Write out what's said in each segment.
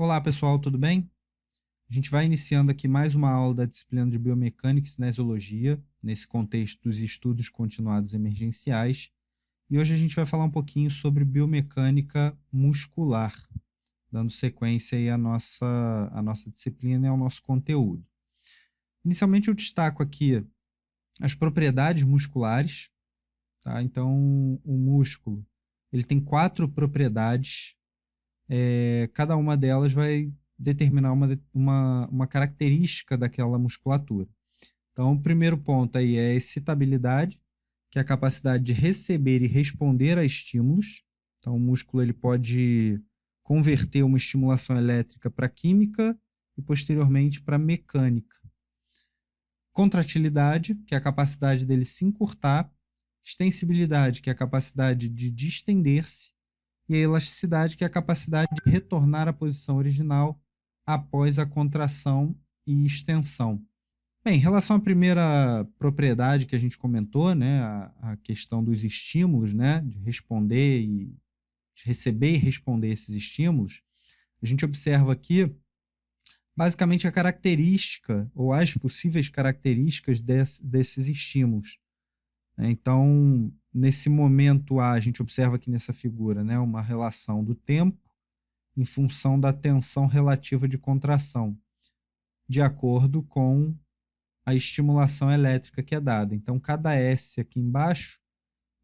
Olá, pessoal, tudo bem? A gente vai iniciando aqui mais uma aula da disciplina de Biomecânica e Cinesiologia, nesse contexto dos estudos continuados emergenciais. E hoje a gente vai falar um pouquinho sobre biomecânica muscular, dando sequência aí à nossa disciplina e ao nosso conteúdo. Inicialmente eu destaco aqui as propriedades musculares, tá? Então, o músculo, ele tem 4 propriedades. Cada uma delas vai determinar uma característica daquela musculatura. Então, o primeiro ponto aí é a excitabilidade, que é a capacidade de receber e responder a estímulos. Então, o músculo ele pode converter uma estimulação elétrica para química e, posteriormente, para mecânica. Contratilidade, que é a capacidade dele se encurtar. Extensibilidade, que é a capacidade de distender-se, e a elasticidade, que é a capacidade de retornar à posição original após a contração e extensão. Bem, em relação à primeira propriedade que a gente comentou, né, a questão dos estímulos, né, de receber e responder esses estímulos, a gente observa aqui basicamente a característica ou as possíveis características desses estímulos. Então, nesse momento A, a gente observa aqui nessa figura, né, uma relação do tempo em função da tensão relativa de contração, de acordo com a estimulação elétrica que é dada. Então, cada S aqui embaixo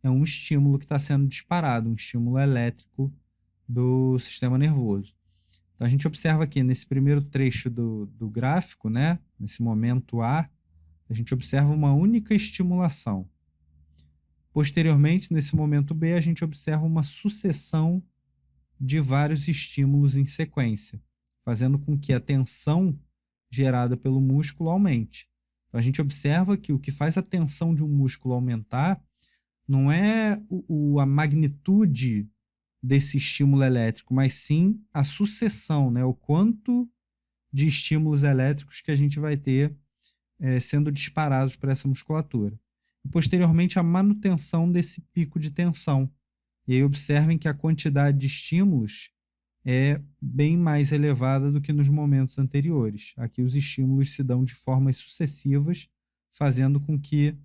é um estímulo que está sendo disparado, um estímulo elétrico do sistema nervoso. Então, a gente observa aqui nesse primeiro trecho do gráfico, né, nesse momento A, a gente observa uma única estimulação. Posteriormente, nesse momento B, a gente observa uma sucessão de vários estímulos em sequência, fazendo com que a tensão gerada pelo músculo aumente. Então, a gente observa que o que faz a tensão de um músculo aumentar não é a magnitude desse estímulo elétrico, mas sim a sucessão, né? O quanto de estímulos elétricos que a gente vai ter sendo disparados para essa musculatura. E, posteriormente, a manutenção desse pico de tensão. E aí observem que a quantidade de estímulos é bem mais elevada do que nos momentos anteriores. Aqui os estímulos se dão de formas sucessivas, fazendo com que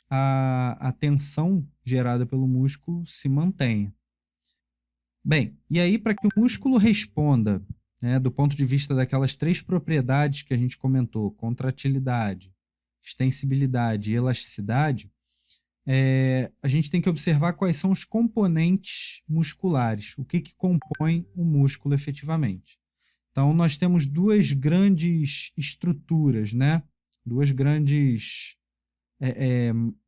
a tensão gerada pelo músculo se mantenha. Bem, e aí para que o músculo responda, né, do ponto de vista daquelas 3 propriedades que a gente comentou, contratilidade, extensibilidade e elasticidade, a gente tem que observar quais são os componentes musculares, o que compõe o músculo efetivamente. Então, nós temos 2 grandes estruturas, né? 2 grandes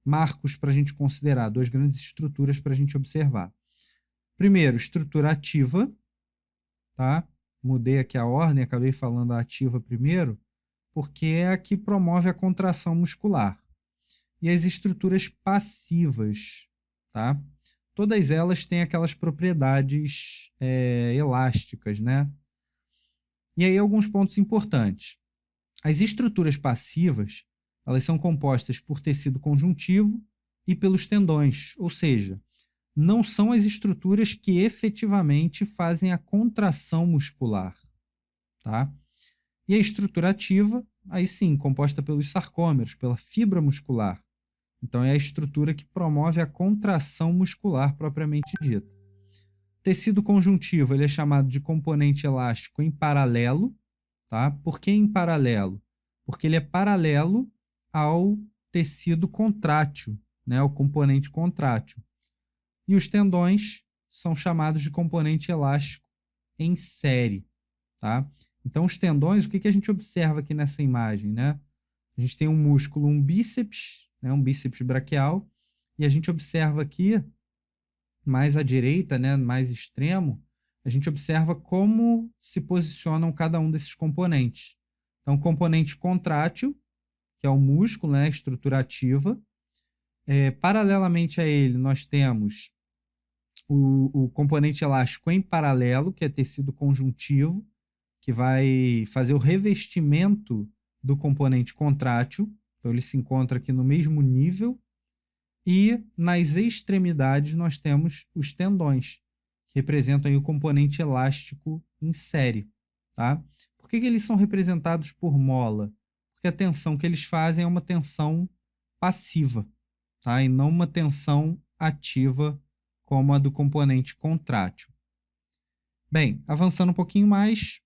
marcos para a gente considerar, 2 grandes estruturas para a gente observar. Primeiro, estrutura ativa, tá? Mudei aqui a ordem, acabei falando a ativa primeiro, porque é a que promove a contração muscular. E as estruturas passivas, tá? Todas elas têm aquelas propriedades elásticas, né? E aí alguns pontos importantes. As estruturas passivas, elas são compostas por tecido conjuntivo e pelos tendões, ou seja, não são as estruturas que efetivamente fazem a contração muscular, tá? E a estrutura ativa, aí sim, composta pelos sarcômeros, pela fibra muscular. Então, é a estrutura que promove a contração muscular propriamente dita. Tecido conjuntivo, ele é chamado de componente elástico em paralelo, tá? Por que em paralelo? Porque ele é paralelo ao tecido contrátil, né? O componente contrátil. E os tendões são chamados de componente elástico em série, tá? Então, os tendões, o que a gente observa aqui nessa imagem, né? A gente tem um músculo, um bíceps, né? Um bíceps braquial, e a gente observa aqui, mais à direita, né? Mais extremo, a gente observa como se posicionam cada um desses componentes. Então, o componente contrátil, que é o músculo, né? A estrutura ativa. Paralelamente a ele, nós temos o componente elástico em paralelo, que é tecido conjuntivo, que vai fazer o revestimento do componente contrátil. Então, ele se encontra aqui no mesmo nível. E nas extremidades nós temos os tendões, que representam aí o componente elástico em série. tá? Por que eles são representados por mola? Porque a tensão que eles fazem é uma tensão passiva, tá? E não uma tensão ativa como a do componente contrátil. Bem, avançando um pouquinho mais,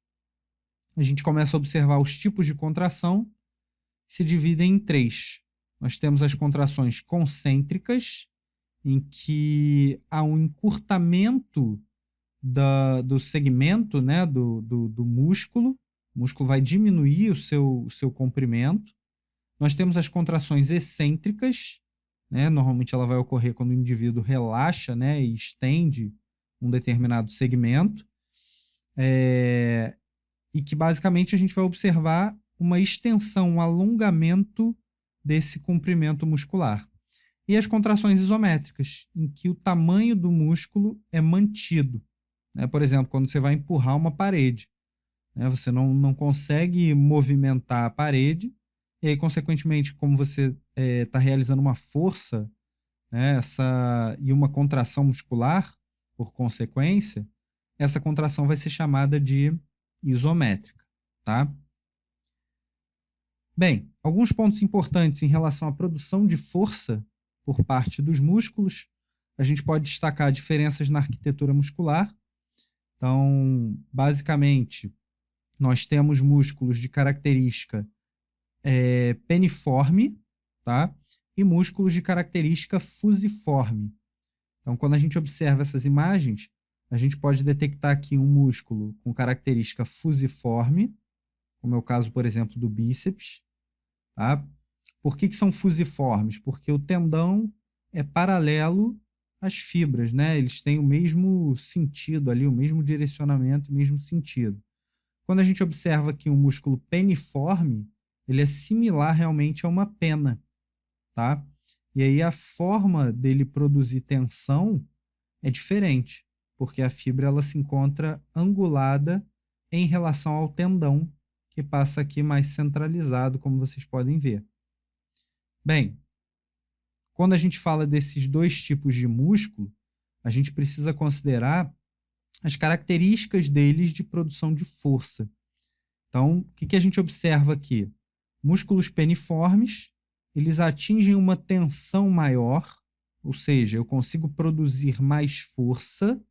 a gente começa a observar os tipos de contração, que se dividem em três. Nós temos as contrações concêntricas, em que há um encurtamento do segmento, né, do músculo. O músculo vai diminuir o seu comprimento. Nós temos as contrações excêntricas, né? Normalmente ela vai ocorrer quando o indivíduo relaxa, né, e estende um determinado segmento. E que basicamente a gente vai observar uma extensão, um alongamento desse comprimento muscular. E as contrações isométricas, em que o tamanho do músculo é mantido. Né? Por exemplo, quando você vai empurrar uma parede, né? Você não consegue movimentar a parede, e aí, consequentemente, como você está realizando uma força, né, e uma contração muscular, por consequência, essa contração vai ser chamada de isométrica, tá? Bem, alguns pontos importantes em relação à produção de força por parte dos músculos. A gente pode destacar diferenças na arquitetura muscular. Então, basicamente, nós temos músculos de característica peniforme, tá? E músculos de característica fusiforme. Então, quando a gente observa essas imagens, a gente pode detectar aqui um músculo com característica fusiforme, como é o caso, por exemplo, do bíceps. Tá? Por que são fusiformes? Porque o tendão é paralelo às fibras, né? Eles têm o mesmo sentido ali, o mesmo direcionamento, o mesmo sentido. Quando a gente observa aqui um músculo peniforme, ele é similar realmente a uma pena, tá? E aí a forma dele produzir tensão é diferente, porque a fibra ela se encontra angulada em relação ao tendão, que passa aqui mais centralizado, como vocês podem ver. Bem, quando a gente fala desses dois tipos de músculo, a gente precisa considerar as características deles de produção de força. Então, o que a gente observa aqui? Músculos peniformes, eles atingem uma tensão maior, ou seja, eu consigo produzir mais força,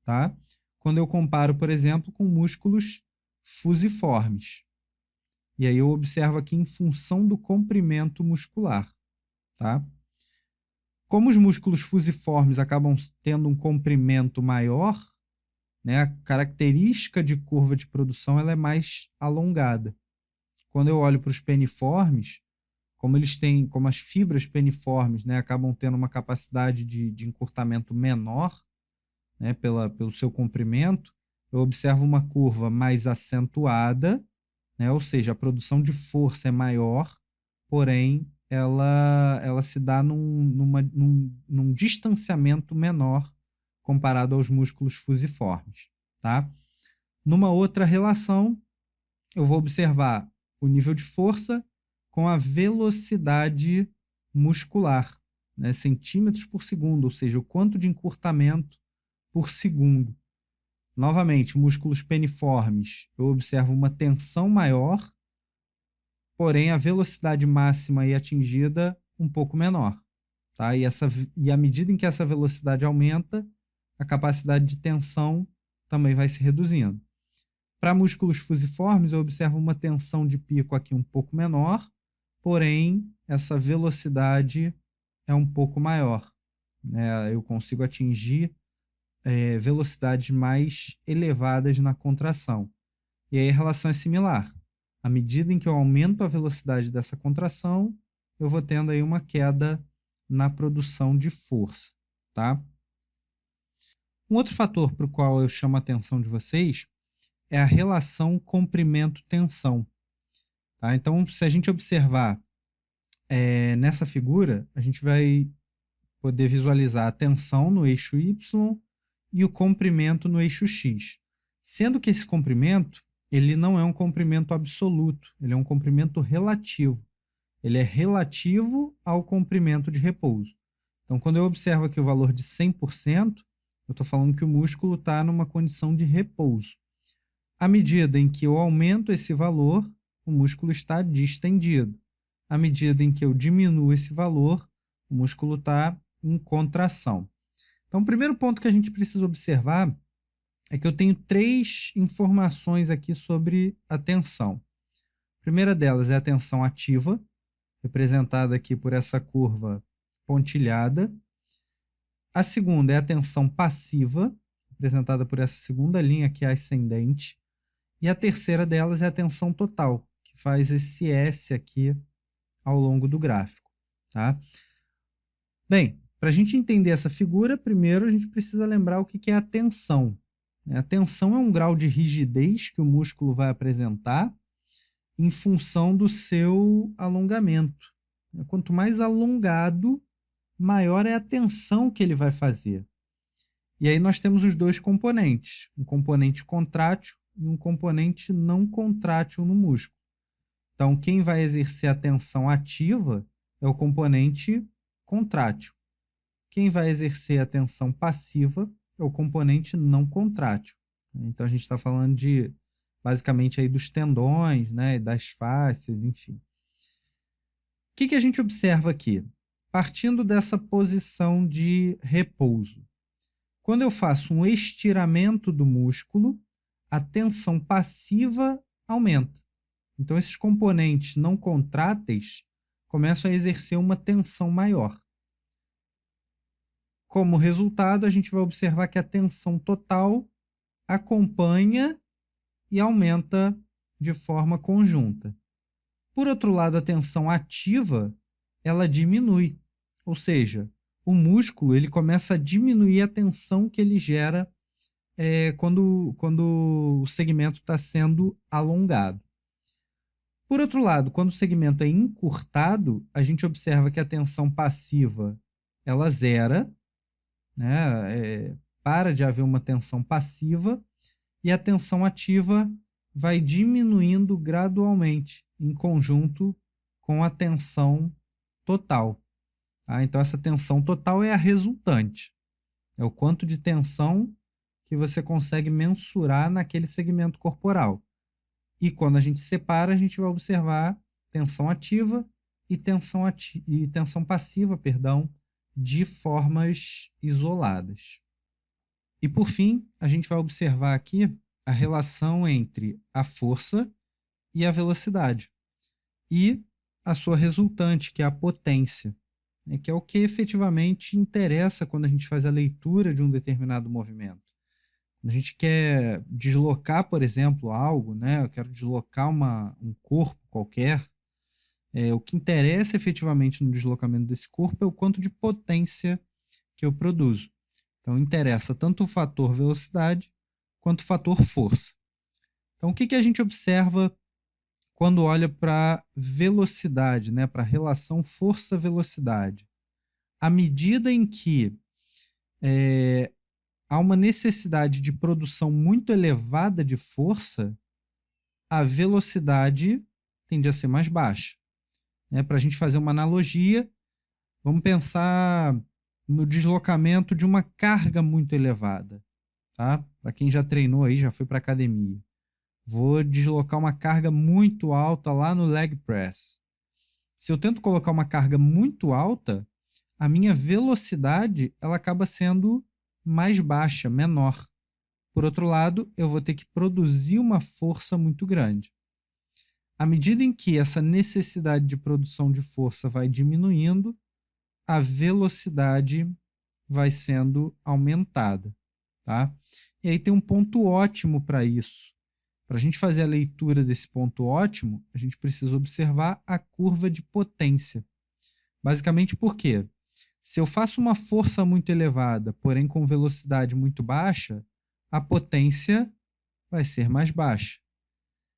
tá? Quando eu comparo, por exemplo, com músculos fusiformes. E aí eu observo aqui em função do comprimento muscular, tá? Como os músculos fusiformes acabam tendo um comprimento maior, né, a característica de curva de produção ela é mais alongada. Quando eu olho para os peniformes, como as fibras peniformes, né, acabam tendo uma capacidade de encurtamento menor, né, pelo seu comprimento, eu observo uma curva mais acentuada, né, ou seja, a produção de força é maior, porém ela se dá num distanciamento menor comparado aos músculos fusiformes, tá? Numa outra relação, eu vou observar o nível de força com a velocidade muscular, né, centímetros por segundo, ou seja, o quanto de encurtamento por segundo. Novamente, músculos peniformes, eu observo uma tensão maior, porém a velocidade máxima aí atingida um pouco menor. Tá? E à medida em que essa velocidade aumenta, a capacidade de tensão também vai se reduzindo. Para músculos fusiformes, eu observo uma tensão de pico aqui um pouco menor, porém essa velocidade é um pouco maior, né? Eu consigo atingir velocidades mais elevadas na contração. E aí a relação é similar. À medida em que eu aumento a velocidade dessa contração, eu vou tendo aí uma queda na produção de força, tá? Um outro fator para o qual eu chamo a atenção de vocês é a relação comprimento-tensão. Tá? Então, se a gente observar nessa figura, a gente vai poder visualizar a tensão no eixo Y e o comprimento no eixo X. Sendo que esse comprimento, ele não é um comprimento absoluto, ele é um comprimento relativo. Ele é relativo ao comprimento de repouso. Então, quando eu observo aqui o valor de 100%, eu estou falando que o músculo está numa condição de repouso. À medida em que eu aumento esse valor, o músculo está distendido. À medida em que eu diminuo esse valor, o músculo está em contração. Então, o primeiro ponto que a gente precisa observar é que eu tenho 3 informações aqui sobre a tensão. A primeira delas é a tensão ativa, representada aqui por essa curva pontilhada. A segunda é a tensão passiva, representada por essa segunda linha aqui ascendente. E a terceira delas é a tensão total, que faz esse S aqui ao longo do gráfico. Tá? Bem, para a gente entender essa figura, primeiro a gente precisa lembrar o que é a tensão. A tensão é um grau de rigidez que o músculo vai apresentar em função do seu alongamento. Quanto mais alongado, maior é a tensão que ele vai fazer. E aí nós temos os dois componentes, um componente contrátil e um componente não contrátil no músculo. Então, quem vai exercer a tensão ativa é o componente contrátil. Quem vai exercer a tensão passiva é o componente não contrátil. Então, a gente está falando de, basicamente, aí dos tendões, né, das fáscias, enfim. O que a gente observa aqui? Partindo dessa posição de repouso. Quando eu faço um estiramento do músculo, a tensão passiva aumenta. Então, esses componentes não contráteis começam a exercer uma tensão maior. Como resultado, a gente vai observar que a tensão total acompanha e aumenta de forma conjunta. Por outro lado, a tensão ativa, ela diminui. Ou seja, o músculo ele começa a diminuir a tensão que ele gera quando o segmento está sendo alongado. Por outro lado, quando o segmento é encurtado, a gente observa que a tensão passiva ela zera, né? Para de haver uma tensão passiva e a tensão ativa vai diminuindo gradualmente em conjunto com a tensão total. Tá? Então, essa tensão total é a resultante. É o quanto de tensão que você consegue mensurar naquele segmento corporal. E quando a gente separa, a gente vai observar tensão ativa e tensão passiva, de formas isoladas. E por fim, a gente vai observar aqui a relação entre a força e a velocidade e a sua resultante, que é a potência, né, que é o que efetivamente interessa quando a gente faz a leitura de um determinado movimento. Quando a gente quer deslocar, por exemplo, algo, né, eu quero deslocar um corpo qualquer, o que interessa efetivamente no deslocamento desse corpo é o quanto de potência que eu produzo. Então, interessa tanto o fator velocidade quanto o fator força. Então, o que a gente observa quando olha para velocidade, né, para a relação força-velocidade? À medida em que há uma necessidade de produção muito elevada de força, a velocidade tende a ser mais baixa. Para a gente fazer uma analogia, vamos pensar no deslocamento de uma carga muito elevada. Tá? Para quem já treinou aí, já foi para academia. Vou deslocar uma carga muito alta lá no leg press. Se eu tento colocar uma carga muito alta, a minha velocidade ela acaba sendo mais baixa, menor. Por outro lado, eu vou ter que produzir uma força muito grande. À medida em que essa necessidade de produção de força vai diminuindo, a velocidade vai sendo aumentada. Tá? E aí tem um ponto ótimo para isso. Para a gente fazer a leitura desse ponto ótimo, a gente precisa observar a curva de potência. Basicamente por quê? Se eu faço uma força muito elevada, porém com velocidade muito baixa, a potência vai ser mais baixa.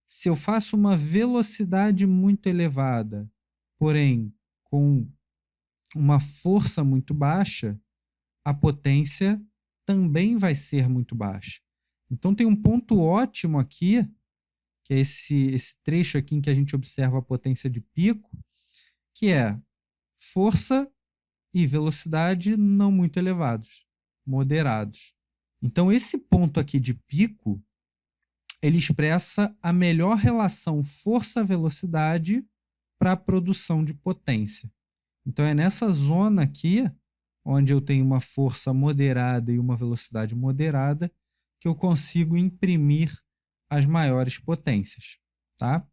Se eu faço uma velocidade muito elevada, porém com uma força muito baixa, a potência também vai ser muito baixa. Então tem um ponto ótimo aqui, que é esse trecho aqui em que a gente observa a potência de pico, que é força e velocidade não muito elevados, moderados. Então esse ponto aqui de pico ele expressa a melhor relação força-velocidade para a produção de potência. Então, é nessa zona aqui, onde eu tenho uma força moderada e uma velocidade moderada, que eu consigo imprimir as maiores potências, tá?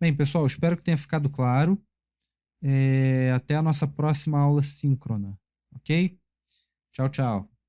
Bem, pessoal, espero que tenha ficado claro. Até a nossa próxima aula síncrona, ok? Tchau, tchau.